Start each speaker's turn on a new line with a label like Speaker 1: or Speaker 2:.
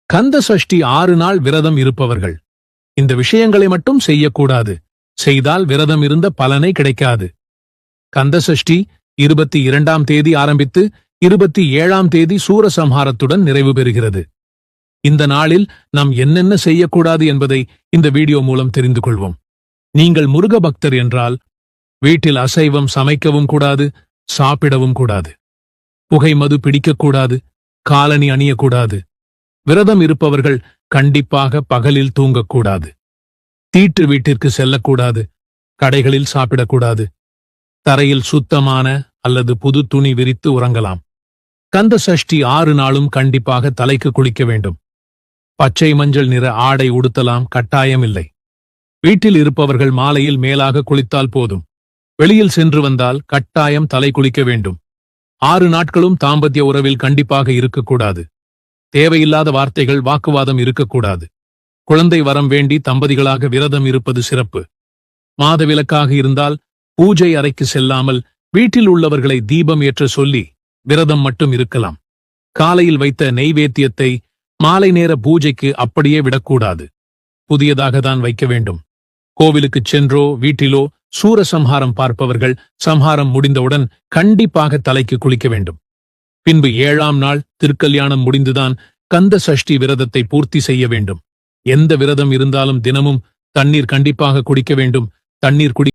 Speaker 1: கந்த சஷ்டி 6 நாள் விரதம் இருப்பவர்கள் இந்த விஷயங்களை மட்டும் செய்யக்கூடாது. செய்தால் விரதம் இருந்த பலனை கிடைக்காது. கந்த சஷ்டி 22ஆம் தேதி ஆரம்பித்து 27ஆம் தேதி சூரசம்ஹாரத்துடன் நிறைவு பெறுகிறது. இந்த நாளில் நாம் என்னென்ன செய்யக்கூடாது என்பதை இந்த வீடியோ மூலம் தெரிந்து கொள்வோம். நீங்கள் முருக பக்தர் என்றால் வீட்டில் அசைவம் சமைக்கவும் கூடாது, சாப்பிடவும் கூடாது. புகை மது பிடிக்கக்கூடாது, காலணி அணியக்கூடாது. விரதம் இருப்பவர்கள் கண்டிப்பாக பகலில் தூங்கக்கூடாது. தீட்டு வீட்டிற்கு செல்லக்கூடாது, கடைகளில் சாப்பிடக்கூடாது. தரையில் சுத்தமான அல்லது புது துணி விரித்து உறங்கலாம். கந்த சஷ்டி 6 நாளும் கண்டிப்பாக தலைக்கு குளிக்க வேண்டும். பச்சை மஞ்சள் நிற ஆடை உடுத்தலாம், கட்டாயமில்லை. வீட்டில் இருப்பவர்கள் மாலையில் மேலாக குளித்தால் போதும். வெளியில் சென்று வந்தால் கட்டாயம் தலை குளிக்க வேண்டும். 6 நாட்களும் தாம்பத்திய உறவில் கண்டிப்பாக இருக்கக்கூடாது. தேவையில்லாத வார்த்தைகள், வாக்குவாதம் இருக்கக்கூடாது. குழந்தை வரம் வேண்டி தம்பதிகளாக விரதம் இருப்பது சிறப்பு. மாதவிலக்காக இருந்தால் பூஜை அறைக்கு செல்லாமல் வீட்டில் உள்ளவர்களை தீபம் ஏற்ற சொல்லி விரதம் மட்டும் இருக்கலாம். காலையில் வைத்த நெய்வேத்தியத்தை மாலை நேர பூஜைக்கு அப்படியே விடக்கூடாது. புதியதாக தான் வைக்க வேண்டும். கோவிலுக்குச் சென்றோ வீட்டிலோ சூரசம்ஹாரம் பார்ப்பவர்கள் சம்ஹாரம் முடிந்தவுடன் கண்டிப்பாக தலைக்கு குளிக்க வேண்டும். பின்பு 7ஆம் நாள் திருக்கல்யாணம் முடிந்துதான் கந்த சஷ்டி விரதத்தை பூர்த்தி செய்ய வேண்டும். எந்த விரதம் இருந்தாலும் தினமும் தண்ணீர் கண்டிப்பாக குடிக்க வேண்டும். தண்ணீர்